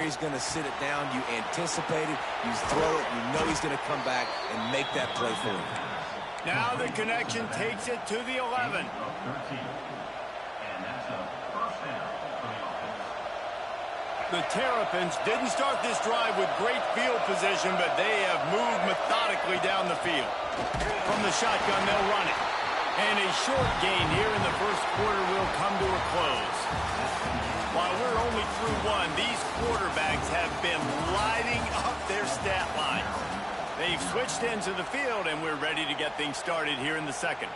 he's going to sit it down. You anticipate it, you throw it, you know he's going to come back and make that play for you. Now the connection takes it to the 11. The Terrapins didn't start this drive with great field position, but they have moved methodically down the field. From the shotgun, they'll run it. And a short gain here in the first quarter will come to a close. While we're only through one, these quarterbacks have been lighting up their stat line. They've switched into the field, and we're ready to get things started here in the second.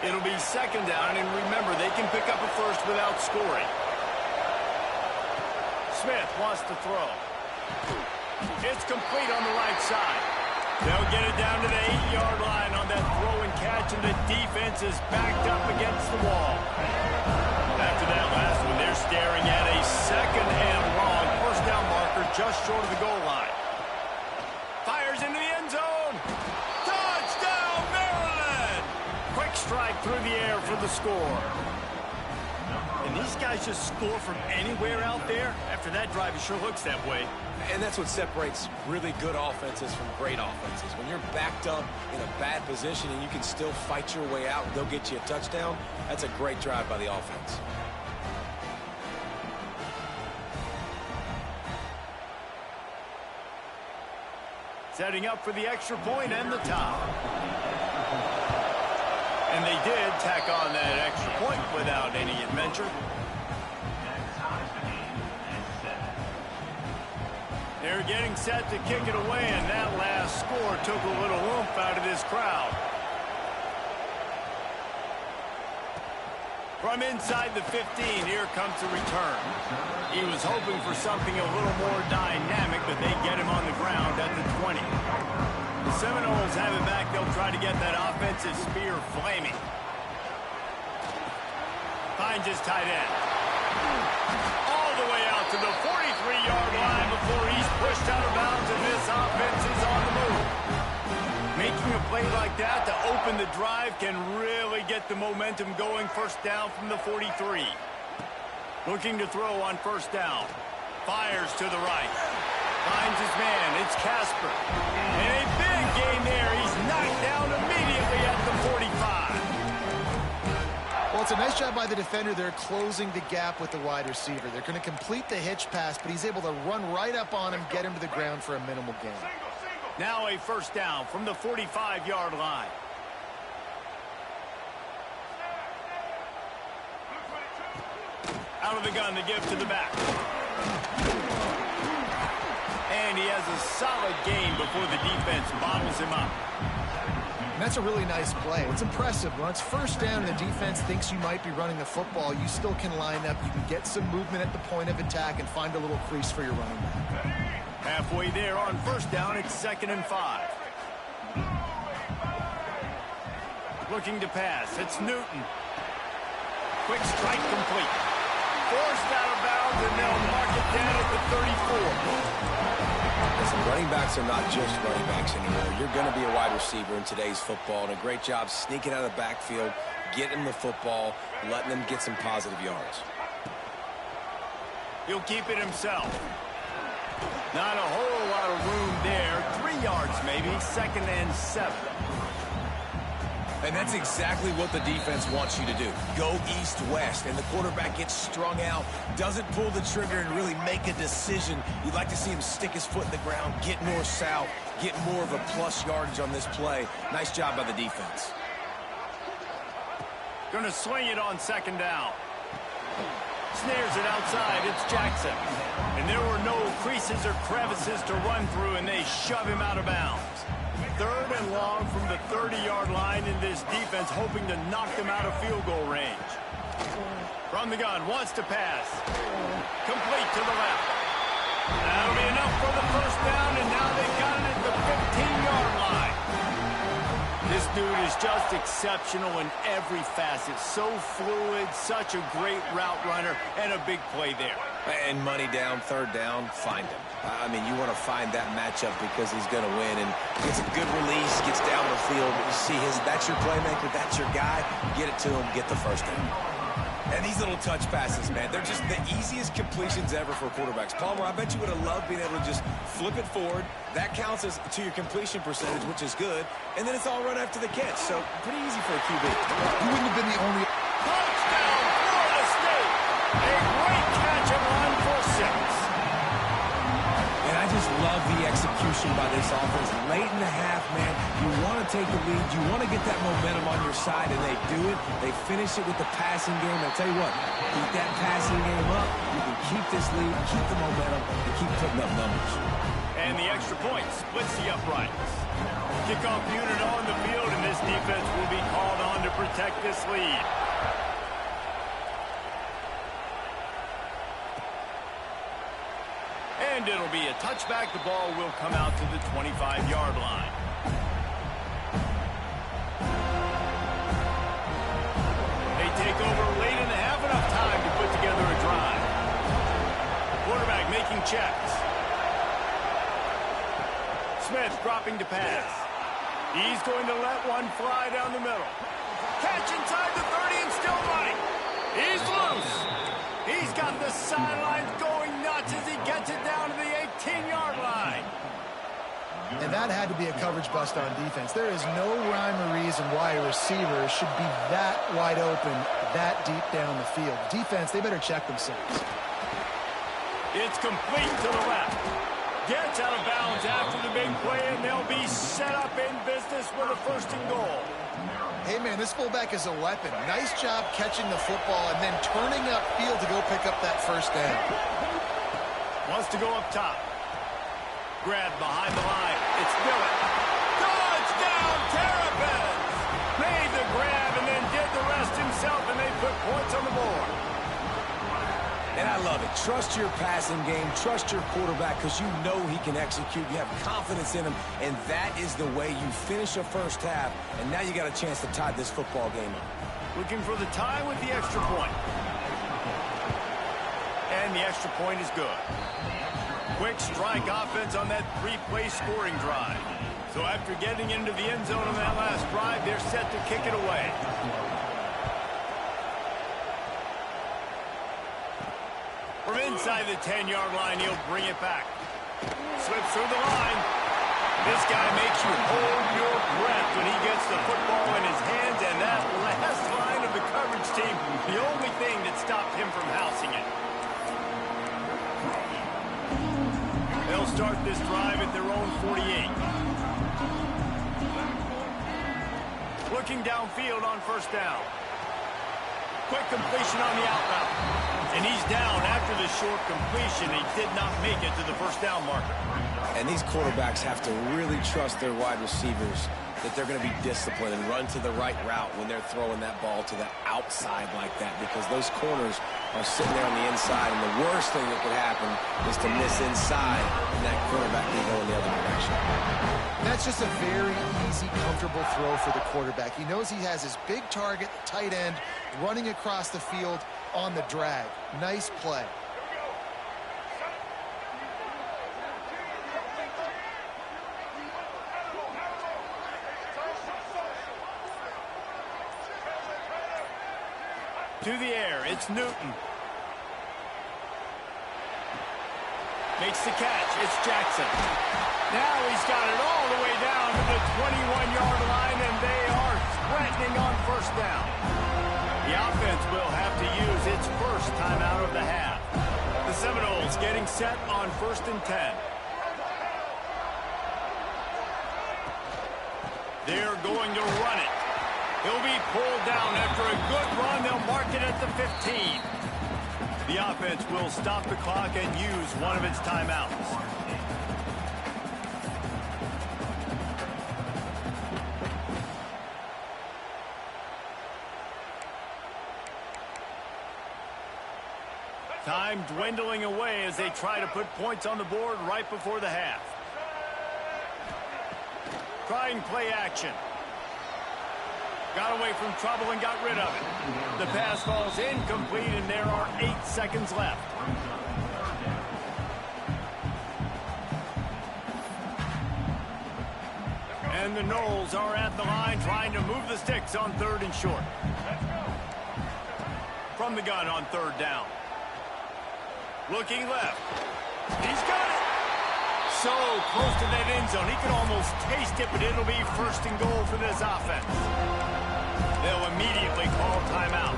It'll be second down, and remember, they can pick up a first without scoring. Smith wants to throw. It's complete on the right side. They'll get it down to the 8-yard line on that throw and catch, and the defense is backed up against the wall. After that last one, they're staring at a second and long. First down marker just short of the goal line. Fires into the end zone. Touchdown, Maryland! Quick strike through the air for the score. And these guys just score from anywhere out there. After that drive, it sure looks that way. And that's what separates really good offenses from great offenses. When you're backed up in a bad position and you can still fight your way out and go get you a touchdown, that's a great drive by the offense. Setting up for the extra point and the top. And they did tack on that extra point without any adventure. They're getting set to kick it away, and that last score took a little oomph out of this crowd. From inside the 15, here comes the return. He was hoping for something a little more dynamic, but they get him on the ground at the 20. The Seminoles have it back. They'll try to get that offensive spear flaming. Finds his tight end. All the way out to the 43-yard line before he's pushed out of bounds, and this offense is on the move. Making a play like that to open the drive can really get the momentum going. First down from the 43. Looking to throw on first down. Fires to the right. Finds his man. It's Casper. And a big gain there. He's knocked down immediately at the 45. Well, it's a nice job by the defender. They're closing the gap with the wide receiver. They're going to complete the hitch pass, but he's able to run right up on him, get him to the ground for a minimal gain. Now a first down from the 45-yard line. Out of the gun to give to the back. And he has a solid gain before the defense bottles him up. And that's a really nice play. It's impressive. When it's first down and the defense thinks you might be running the football, you still can line up. You can get some movement at the point of attack and find a little crease for your running back. Halfway there on first down, it's 2nd and 5. Looking to pass. It's Newton. Quick strike complete. Forced out of bounds, and they'll mark it down at the 34. Listen, running backs are not just running backs anymore. You're going to be a wide receiver in today's football, and a great job sneaking out of the backfield, getting them the football, letting them get some positive yards. He'll keep it himself. Not a whole lot of room there. 3 yards maybe. 2nd and 7. And that's exactly what the defense wants you to do. Go east-west, and the quarterback gets strung out, doesn't pull the trigger and really make a decision. You'd like to see him stick his foot in the ground, get north-south, get more of a plus yardage on this play. Nice job by the defense. Going to swing it on 2nd down. Snares it outside. It's Jackson. And there were no creases or crevices to run through, and they shove him out of bounds. 3rd and long from the 30-yard line, in this defense hoping to knock them out of field goal range. From the gun, wants to pass. Complete to the left. That'll be enough for the first down, and now they've got it at the 15-yard line. This dude is just exceptional in every facet. So fluid, such a great route runner, and a big play there. And money down, 3rd down, find him. I mean, you want to find that matchup because he's going to win, and gets a good release, gets down the field. You see that's your playmaker, that's your guy. Get it to him, get the first down. And these little touch passes, man, they're just the easiest completions ever for quarterbacks. Palmer, I bet you would have loved being able to just flip it forward. That counts as to your completion percentage, which is good. And then it's all run after the catch. So pretty easy for a QB. You wouldn't have been the only... Touchdown, Florida State! A great catch and run for 6. And I just love the execution by this offense. Late in the half, man, you want to take the lead. You want to get that momentum on your side, and they do it. They finish it with the passing game. I tell you what, keep that passing game up. You can keep this lead, keep the momentum, and keep putting up numbers. And the extra point splits the uprights. Kickoff unit on the field, and this defense will be called on to protect this lead. And it'll be a touchback. The ball will come out to the 25-yard line. They take over late in the half, enough time to put together a drive. Quarterback making checks. Smith dropping to pass. He's going to let one fly down the middle. Catch inside the 30 and still running. He's loose. He's got the sidelines going nuts as he gets it down to the 18-yard line. And that had to be a coverage bust on defense. There is no rhyme or reason why a receiver should be that wide open, that deep down the field. Defense, they better check themselves. It's complete to the left. Gets out of bounds after the big play, and they'll be set up in business with a 1st and goal. Hey, man, this fullback is a weapon. Nice job catching the football and then turning upfield to go pick up that 1st down. Wants to go up top. Grab behind the line. It's Dillon. Touchdown, Terrapins! Made the grab and then did the rest himself, and they put points on the board. And I love it. Trust your passing game. Trust your quarterback because you know he can execute. You have confidence in him, and that is the way you finish a 1st half, and now you got a chance to tie this football game up. Looking for the tie with the extra point. And the extra point is good. Quick strike offense on that 3-play scoring drive. So after getting into the end zone on that last drive, they're set to kick it away. From inside the 10-yard line, he'll bring it back. Slips through the line. This guy makes you hold your breath when he gets the football in his hands, and that last line of the coverage team, the only thing that stopped him from housing it. They'll start this drive at their own 48. Looking downfield on 1st down. Quick completion on the out route. And he's down after the short completion. He did not make it to the 1st down marker. And these quarterbacks have to really trust their wide receivers that they're going to be disciplined and run to the right route when they're throwing that ball to the outside like that, because those corners are sitting there on the inside, and the worst thing that could happen is to miss inside and that quarterback can go in the other direction. That's just a very easy, comfortable throw for the quarterback. He knows he has his big target, the tight end, running across the field on the drag. Nice play. To the air, it's Newton. Makes the catch, it's Jackson. Now he's got it all the way down to the 21-yard line, and they are threatening on 1st down. The offense will have to use its 1st timeout of the half. The Seminoles getting set on 1st and 10. They're going to run it. He'll be pulled down after a good run. They'll mark it at the 15. The offense will stop the clock and use one of its timeouts. Time dwindling away as they try to put points on the board right before the half. Trying play action. Got away from trouble and got rid of it. The pass falls incomplete, and there are 8 seconds left. And the Noles are at the line trying to move the sticks on 3rd and short. from the gun on third down. Looking left. He's got it. So close to that end zone. He can almost taste it, but it'll be first and goal for this offense. They'll immediately call timeout.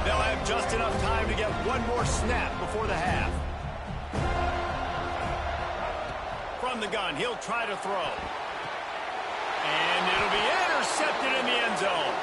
They'll have just enough time to get one more snap before the half. From the gun, he'll try to throw. And it'll be intercepted in the end zone.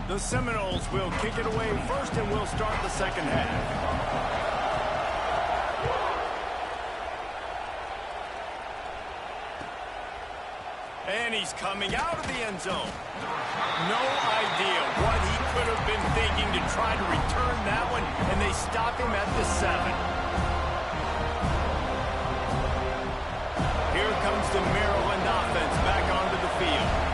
The Seminoles will kick it away first, and we'll start the second half. And he's coming out of the end zone. No idea what he could have been thinking to try to return that one, and they stop him at the 7. Here comes the Maryland offense back onto the field.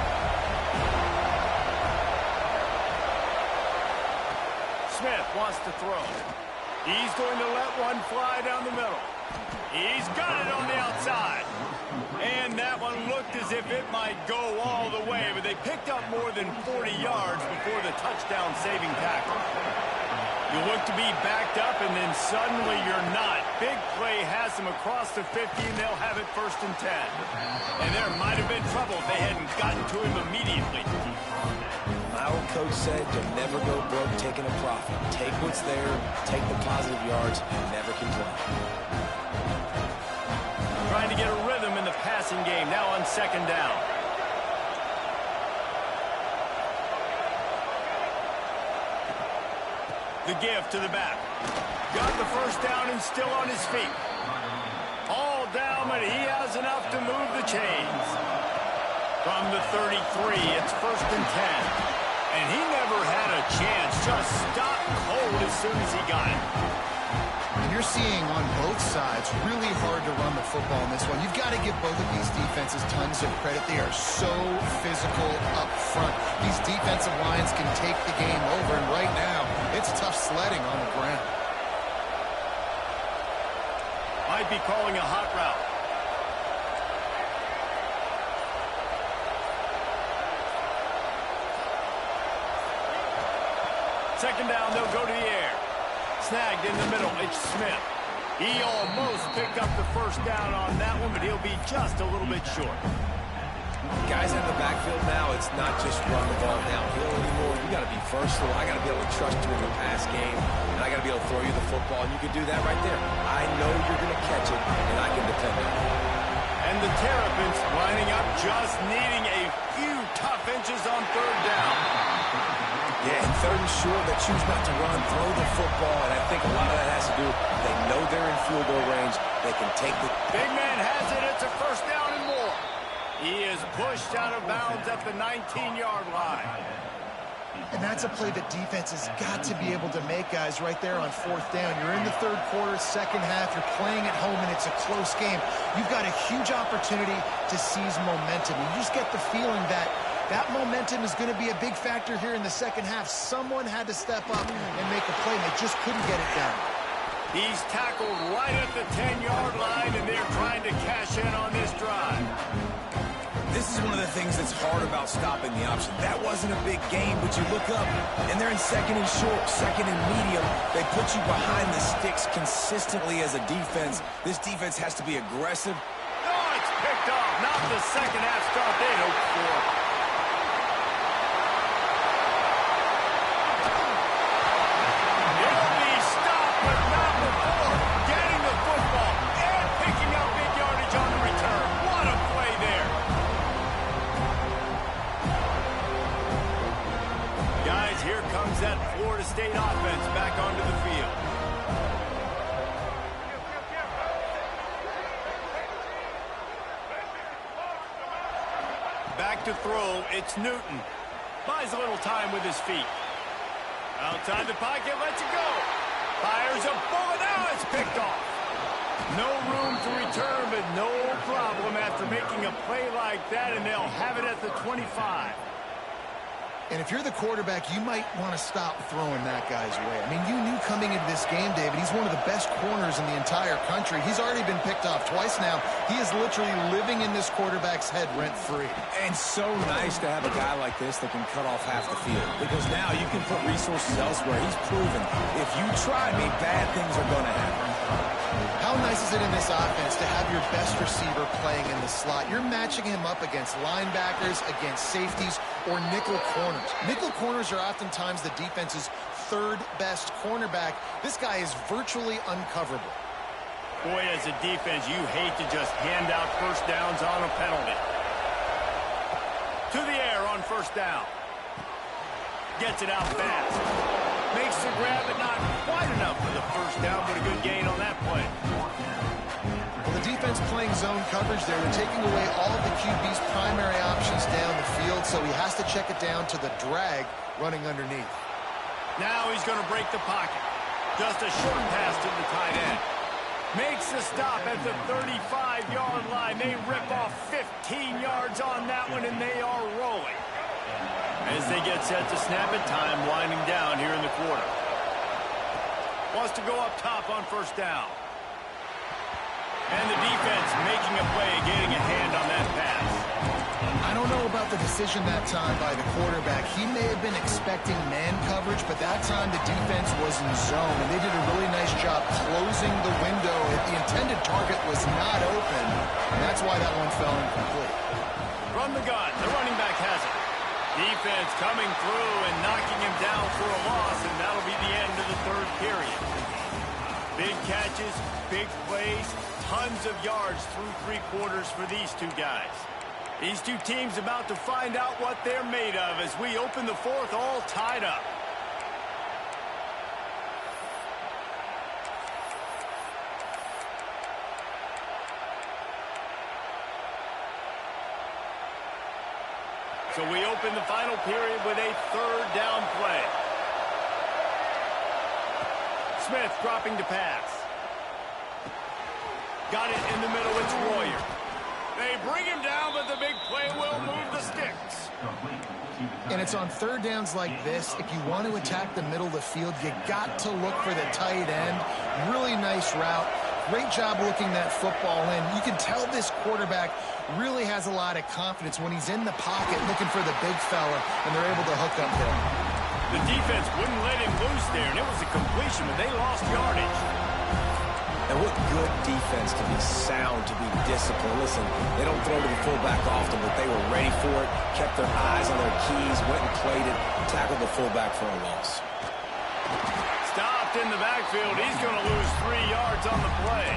Smith wants to throw. He's going to let one fly down the middle. He's got it on the outside. And that one looked as if it might go all the way, but they picked up more than 40 yards before the touchdown-saving tackle. You look to be backed up, and then suddenly you're not. Big play has them across the 50, and they'll have it first and 10. And there might have been trouble if they hadn't gotten to him immediately. My old coach said you'll never go broke taking a profit. Take what's there, take the positive yards, and never complain. Trying to get a rhythm in the passing game, now on second down. The give to the back. Got the first down and still on his feet. All down, but he has enough to move the chains. From the 33, it's first and 10. And he never had a chance, just stopped cold as soon as he got it. And you're seeing on both sides, really hard to run the football in this one. You've got to give both of these defenses tons of credit. They are so physical up front. These defensive lines can take the game over, and right now, it's tough sledding on the ground. Might be calling a hot route. Second down, they'll go to the air. Snagged in the middle, it's Smith. He almost picked up the first down on that one, but he'll be just a little bit short. Guys in the backfield now, it's not just run the ball downhill anymore. You got to be versatile. I got to be able to trust you in the pass game, and I got to be able to throw you the football, and you can do that right there. I know you're going to catch it, and I can depend on it. And the Terrapins lining up, just needing a few tough inches on third down. Yeah, and third and short, they choose not to run, throw the football, and I think a lot of that has to do, they know they're in field goal range, they can take the... Big man has it, it's a first down and more. He is pushed out of bounds at the 19-yard line. And that's a play that defense has got to be able to make, guys, right there on fourth down. You're in the third quarter, second half, you're playing at home, and it's a close game. You've got a huge opportunity to seize momentum. You just get the feeling that that momentum is going to be a big factor here in the second half. Someone had to step up and make a play, and they just couldn't get it done. He's tackled right at the 10-yard line, and they're trying to cash in on this drive. This is one of the things that's hard about stopping the option. That wasn't a big game, but you look up, and they're in second and short, second and medium. They put you behind the sticks consistently as a defense. This defense has to be aggressive. Oh, it's picked off. Not the second half start they'd hoped for. It'll be stopped, but not before getting the football and picking up big yardage on the return. What a play there. Guys, here comes that Florida State offense back onto the field. Back to throw, it's Newton. Buys a little time with his feet. Outside the pocket, lets it go. Fires a bullet. Now it's picked off. No room to return, but no problem after making a play like that, and they'll have it at the 25. And if you're the quarterback, you might want to stop throwing that guy's way. I mean, you knew coming into this game, David, he's one of the best corners in the entire country. He's already been picked off twice now. He is literally living in this quarterback's head rent-free. And so nice to have a guy like this that can cut off half the field, because now you can put resources elsewhere. He's proven if you try me, bad things are going to happen. How nice is it in this offense to have your best receiver playing in the slot? You're matching him up against linebackers, against safeties, or nickel corners. Nickel corners are oftentimes the defense's third best cornerback. This guy is virtually uncoverable. Boy, as a defense, you hate to just hand out first downs on a penalty. To the air on first down. Gets it out fast. Makes the grab, but not quite enough for the first down, but a good gain on that play. Well, the defense playing zone coverage there. They're taking away all of the QB's primary options down the field, so he has to check it down to the drag running underneath. Now he's going to break the pocket. Just a short pass to the tight end. Makes the stop at the 35-yard line. They rip off 15 yards on that one, and they are rolling. As they get set to snap it, time winding down here in the quarter. Wants to go up top on first down. And the defense making a play, getting a hand on that pass. I don't know about the decision that time by the quarterback. He may have been expecting man coverage, but that time the defense was in zone, and they did a really nice job closing the window. The intended target was not open, and that's why that one fell incomplete. From the gun, the running back has it. Defense coming through and knocking him down for a loss, and that'll be the end of the third period. Big catches, big plays, tons of yards through three quarters for these two guys. These two teams about to find out what they're made of as we open the fourth all tied up. So we open the final period with a third down play. Smith dropping to pass. Got it in the middle, it's Royer. They bring him down, but the big play will move the sticks. And it's on third downs like this. If you want to attack the middle of the field, you got to look for the tight end. Really nice route. Great job looking that football in. You can tell this quarterback really has a lot of confidence when he's in the pocket looking for the big fella, and they're able to hook up there. The defense wouldn't let him loose there, and it was a completion, but they lost yardage. And what good defense to be sound, to be disciplined. Listen, they don't throw to the fullback often, but they were ready for it, kept their eyes on their keys, went and played it, tackled the fullback for a loss. Stopped in the backfield. He's going to lose 3 yards on the play.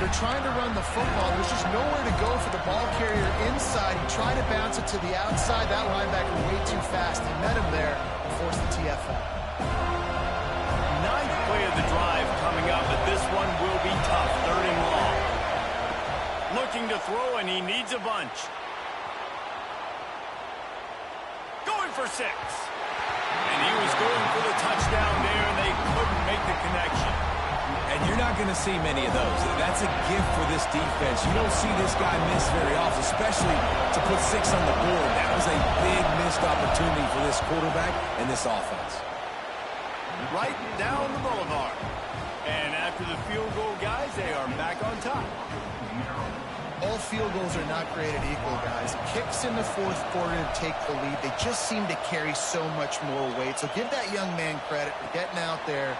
They're trying to run the football. There's just nowhere to go for the ball carrier inside. He tried to bounce it to the outside. That linebacker way too fast. He met him there and forced the TFL. Ninth play of the drive coming up, but this one will be tough. Third and long. Looking to throw, and he needs a bunch. Going for 6. And he was going for the touchdown there, and they couldn't make the connection. And you're not going to see many of those. That's a gift for this defense. You don't see this guy miss very often, especially to put 6 on the board. That was a big missed opportunity for this quarterback and this offense. Right down the boulevard. And after the field goal, guys, they are back on top. All field goals are not created equal, guys. Kicks in the fourth quarter to take the lead. They just seem to carry so much more weight. So give that young man credit for getting out there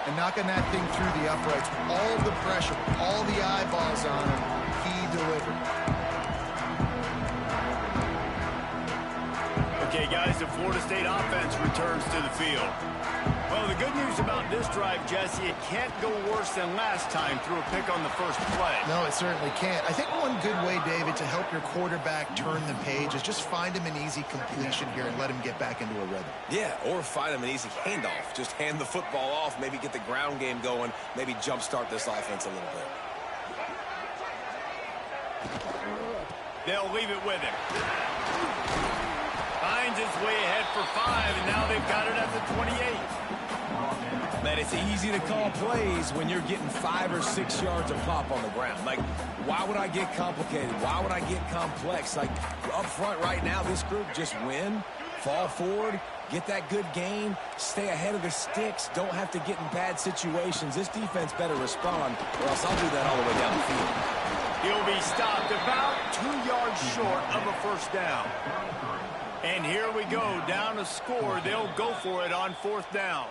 and knocking that thing through the uprights. All of the pressure, all the eyeballs on him, he delivered. Okay, guys, the Florida State offense returns to the field. Well, the good news about this drive, Jesse, it can't go worse than last time through a pick on the first play. No, it certainly can't. I think one good way, David, to help your quarterback turn the page is just find him an easy completion here and let him get back into a rhythm. Yeah, or find him an easy handoff. Just hand the football off, maybe get the ground game going, maybe jumpstart this offense a little bit. They'll leave it with him. Finds his way ahead for 5, and now they've got it at the 28. Man, it's easy to call plays when you're getting 5 or 6 yards of pop on the ground. Like, why would I get complicated? Why would I get complex? Like, up front right now, this group just win, fall forward, get that good gain, stay ahead of the sticks, don't have to get in bad situations. This defense better respond, or else I'll do that all the way down the field. He'll be stopped about 2 yards short of a first down. And here we go, down a score. They'll go for it on 4th down.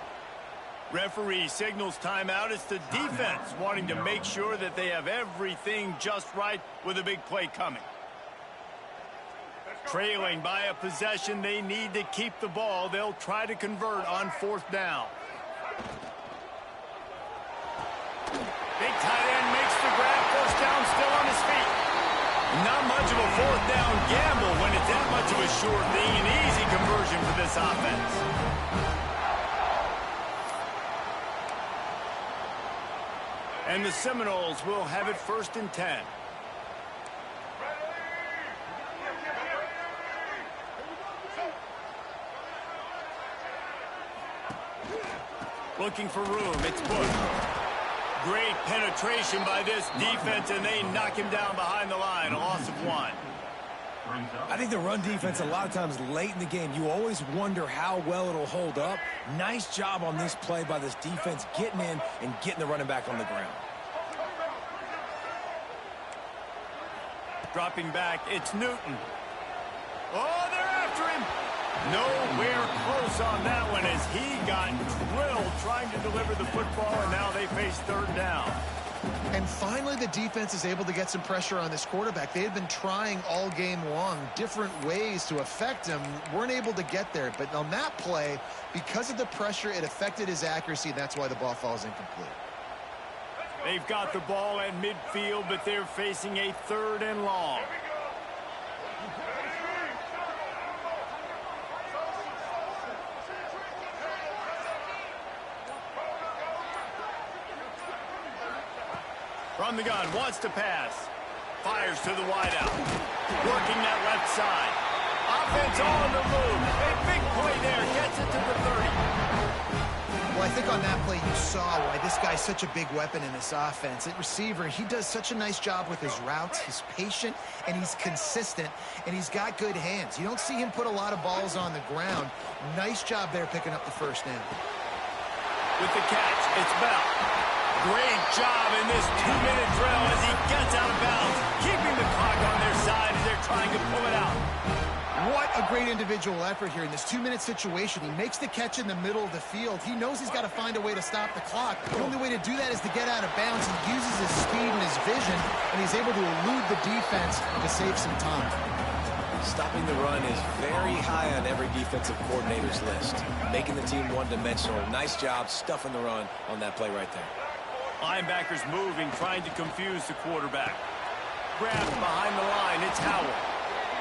Referee signals timeout. It's the defense wanting to make sure that they have everything just right with a big play coming. Trailing by a possession, they need to keep the ball. They'll try to convert on 4th down. Big tight end makes the grab. First down, still on his feet. Not much of a 4th down gamble when it's that much of a sure thing. An easy conversion for this offense. And the Seminoles will have it 1st and 10. Looking for room. It's Bush. Great penetration by this defense, and they knock him down behind the line. A loss of 1. I think the run defense, a lot of times late in the game, you always wonder how well it'll hold up. Nice job on this play by this defense, getting in and getting the running back on the ground. Dropping back, it's Newton. Oh, they're after him. Nowhere close on that one as he got drilled trying to deliver the football, and now they face 3rd down. And finally, the defense is able to get some pressure on this quarterback. They had been trying all game long different ways to affect him. Weren't able to get there. But on that play, because of the pressure, it affected his accuracy, and that's why the ball falls incomplete. They've got the ball at midfield, but they're facing a 3rd and long. From the gun, wants to pass. Fires to the wideout. Working that left side. Offense on the move. A big play there. Gets it to the 30. Well, I think on that play you saw why this guy's such a big weapon in this offense. At receiver, he does such a nice job with his routes. He's patient, and he's consistent, and he's got good hands. You don't see him put a lot of balls on the ground. Nice job there picking up the first down. With the catch, it's Bell. Great job in this 2-minute drill as he gets out of bounds, keeping the clock on their side as they're trying to pull it out. What a great individual effort here in this 2-minute situation. He makes the catch in the middle of the field. He knows he's got to find a way to stop the clock. The only way to do that is to get out of bounds. He uses his speed and his vision, and he's able to elude the defense to save some time. Stopping the run is very high on every defensive coordinator's list. Making the team one-dimensional. Nice job stuffing the run on that play right there. Linebackers moving, trying to confuse the quarterback. Grabbed behind the line, it's Howard.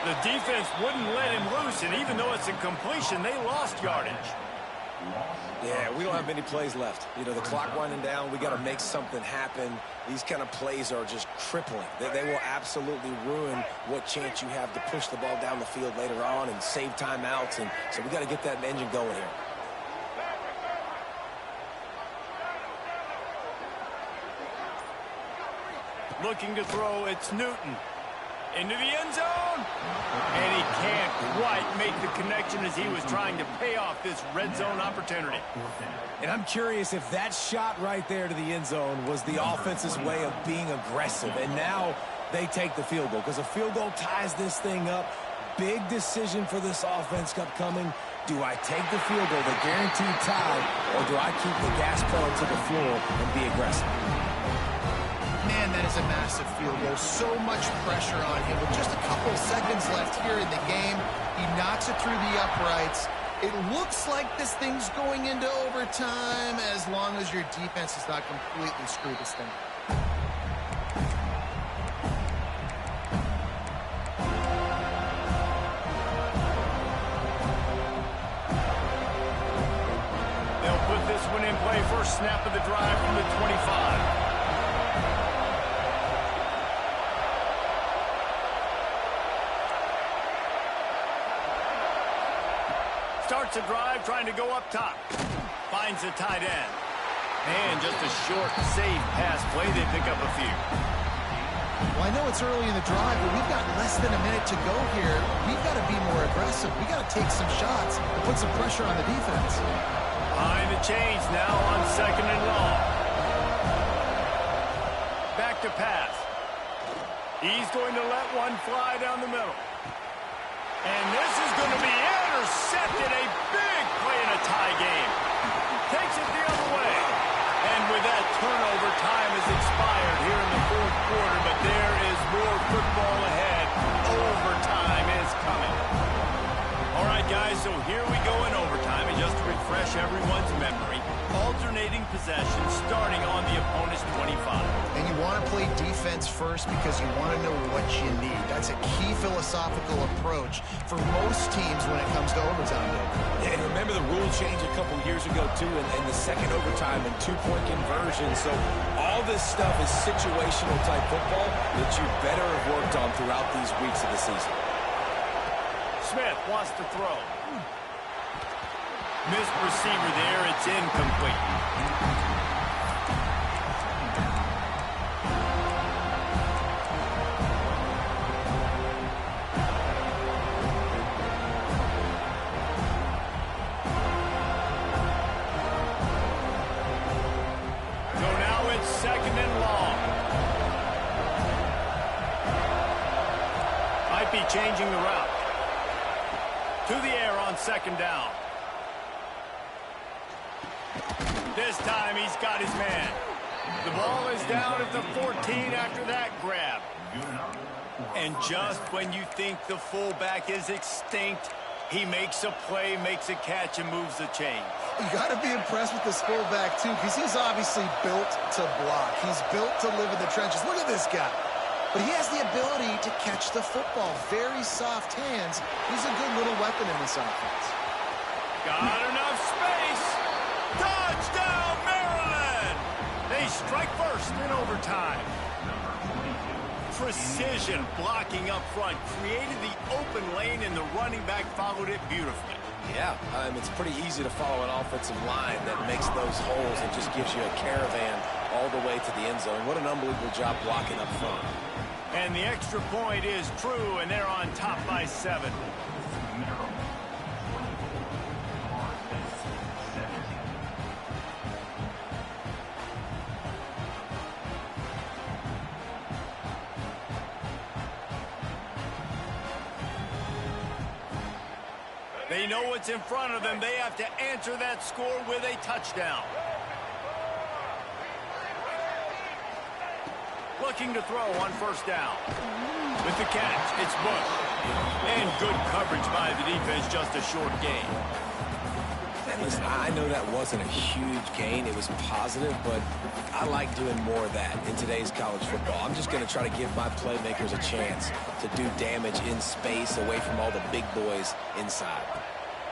The defense wouldn't let him loose, and even though it's a completion, they lost yardage. Yeah, we don't have many plays left. You know, the clock winding down, we got to make something happen. These kind of plays are just crippling. They will absolutely ruin what chance you have to push the ball down the field later on and save timeouts, and so we got to get that engine going here. Looking to throw, it's Newton. Into the end zone. And he can't quite make the connection as he was trying to pay off this red zone opportunity. And I'm curious if that shot right there to the end zone was the offense's way of being aggressive. And now they take the field goal because a field goal ties this thing up. Big decision for this offense upcoming. Do I take the field goal, the guaranteed tie, or do I keep the gas pedal to the floor and be aggressive? Man, that is a massive field goal. So much pressure on him. With just a couple seconds left here in the game, he knocks it through the uprights. It looks like this thing's going into overtime as long as your defense has not completely screwed this thing. They'll put this one in play. First snap of the drive from the 25. starts a drive trying to go up top. Finds the tight end. And just a short, safe pass play. They pick up a few. Well, I know it's early in the drive, but we've got less than a minute to go here. We've got to be more aggressive. We've got to take some shots and put some pressure on the defense. Behind the chains now on 2nd and long. Back to pass. He's going to let one fly down the middle. And this is going to be intercepted. A big play in a tie game. Takes it the other way. And with that, turnover time has expired here in the 4th quarter, but there is more football ahead. Overtime is coming. All right, guys, so here we go in overtime. And just to refresh everyone's memory, alternating possession starting on the opponent's 25. And you want to play defense first because you want to know what you need. That's a key philosophical approach for most teams when it comes to overtime. Yeah, and remember the rule change a couple years ago, too, in the second overtime and two-point conversion. So all this stuff is situational type football that you better have worked on throughout these weeks of the season. Smith wants to throw. Missed receiver there. It's incomplete. Changing the route. To the air on 2nd down. This time he's got his man. The ball is down at the 14 after that grab. And just when you think the fullback is extinct, he makes a play, makes a catch, and moves the chain. You got to be impressed with this fullback, too, because he's obviously built to block. He's built to live in the trenches. Look at this guy. But he has the ability to catch the football. Very soft hands. He's a good little weapon in this offense. Got enough space. Touchdown, Maryland! They strike first in overtime. Precision blocking up front. Created the open lane, and the running back followed it beautifully. Yeah, it's pretty easy to follow an offensive line that makes those holes and just gives you a caravan all the way to the end zone. What an unbelievable job blocking up front. And the extra point is true, and they're on top by 7. They know what's in front of them. They have to answer that score with a touchdown. Looking to throw on 1st down. With the catch, it's Bush. And good coverage by the defense, just a short gain. And listen, I know that wasn't a huge gain. It was positive, but I like doing more of that in today's college football. I'm just going to try to give my playmakers a chance to do damage in space away from all the big boys inside.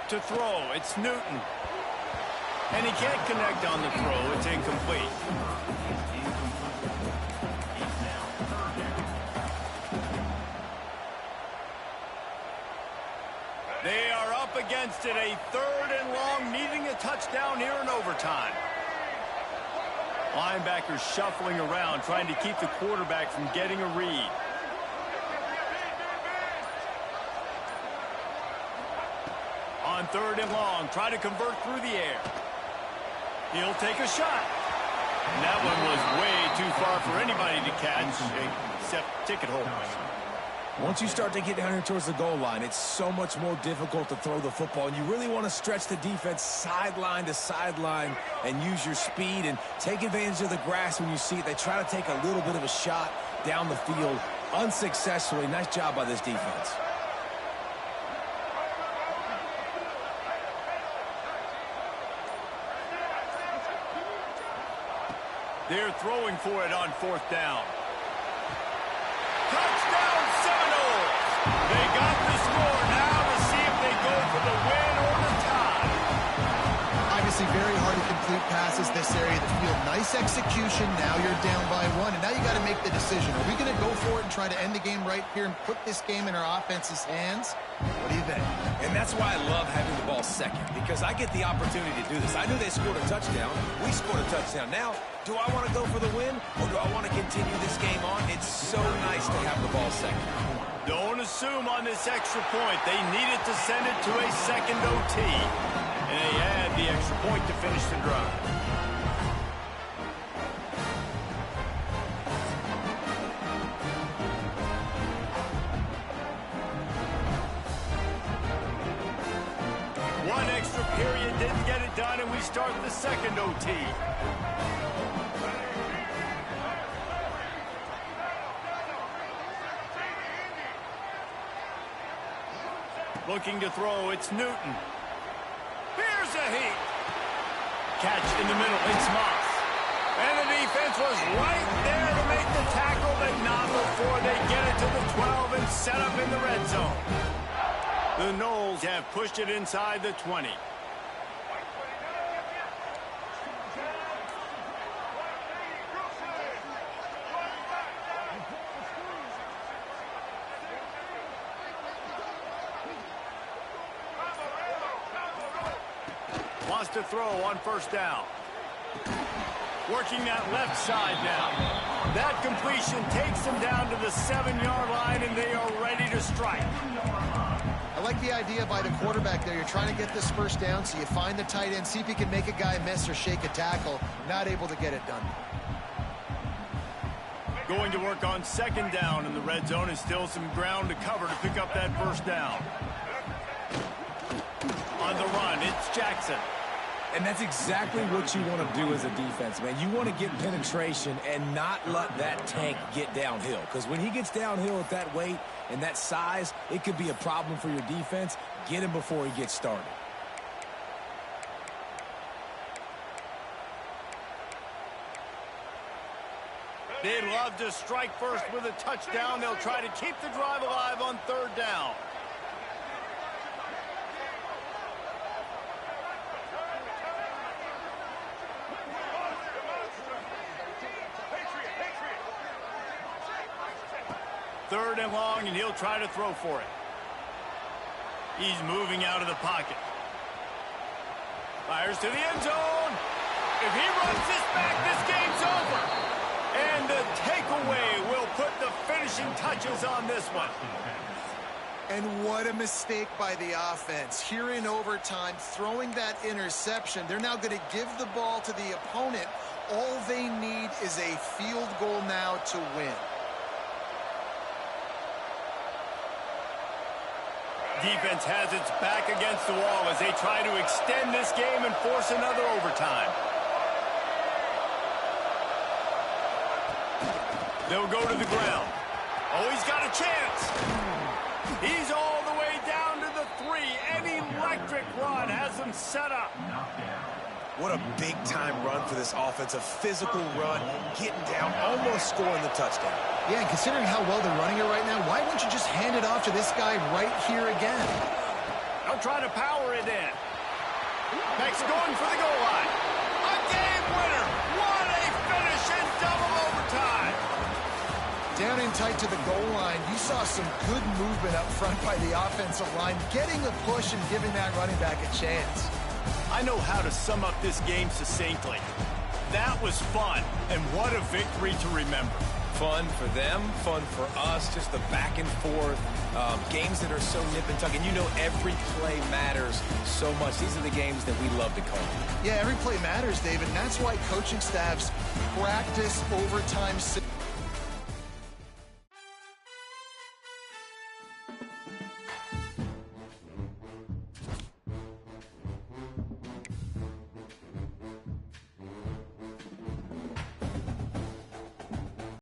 To throw, it's Newton. And he can't connect on the throw. It's incomplete. They are up against it, a 3rd and long, needing a touchdown here in overtime. Linebackers shuffling around, trying to keep the quarterback from getting a read. On 3rd and long, try to convert through the air. He'll take a shot. And that one was way too far for anybody to catch, except ticket holders. Once you start to get down here towards the goal line, it's so much more difficult to throw the football, and you really want to stretch the defense sideline to sideline and use your speed and take advantage of the grass when you see it. They try to take a little bit of a shot down the field unsuccessfully. Nice job by this defense. They're throwing for it on 4th down. Touchdown Seminoles! They got the score now to see if they go for the win or the tie. Obviously very hard to complete passes this area of the field. Nice execution. Now you're down by 1, and now you got to make the decision. Are we going to go for it and try to end the game right here and put this game in our offense's hands? What do you think? And that's why I love having the ball second, because I get the opportunity to do this. I knew they scored a touchdown. We scored a touchdown. Now, do I want to go for the win, or do I want to continue this game on? It's so nice to have the ball second. Don't assume on this extra point. They needed to send it to a second OT. And they had the extra point to finish the drive. One extra period didn't get it done, and we start the second OT. Looking to throw, it's Newton. Here's a heat. Catch in the middle, it's Moss. And the defense was right there to make the tackle, but not before they get it to the 12 and set up in the red zone. The Noles have pushed it inside the 20. Wants to throw on first down. Working that left side now. That completion takes them down to the 7-yard line, and they are ready to strike. I like the idea by the quarterback there. You're trying to get this first down, so you find the tight end, see if he can make a guy miss or shake a tackle. Not able to get it done. Going to work on second down in the red zone, and still some ground to cover to pick up that first down. On the run, it's Jackson. And that's exactly what you want to do as a defense, man. You want to get penetration and not let that tank get downhill. Because when he gets downhill at that weight and that size, it could be a problem for your defense. Get him before he gets started. They'd love to strike first with a touchdown. They'll try to keep the drive alive on third down. Third and long, and he'll try to throw for it. He's moving out of the pocket. Fires to the end zone. If he runs this back, this game's over. And the takeaway will put the finishing touches on this one. And what a mistake by the offense. Here in overtime, throwing that interception. They're now going to give the ball to the opponent. All they need is a field goal now to win. Defense has its back against the wall as they try to extend this game and force another overtime. They'll go to the ground. Oh, he's got a chance. He's all the way down to the 3. An electric run has them set up. What a big-time run for this offense. A physical run, getting down, almost scoring the touchdown. Yeah, and considering how well they're running it right now, why wouldn't you just hand it off to this guy right here again? They'll try to power it in. Next going for the goal line. A game winner. What a finish in double overtime. Down in tight to the goal line, you saw some good movement up front by the offensive line, getting a push and giving that running back a chance. I know how to sum up this game succinctly. That was fun, and what a victory to remember. Fun for them, fun for us, just the back and forth, games that are so nip and tuck. And you know every play matters so much. These are the games that we love to call. Yeah, every play matters, David, and that's why coaching staffs practice overtime.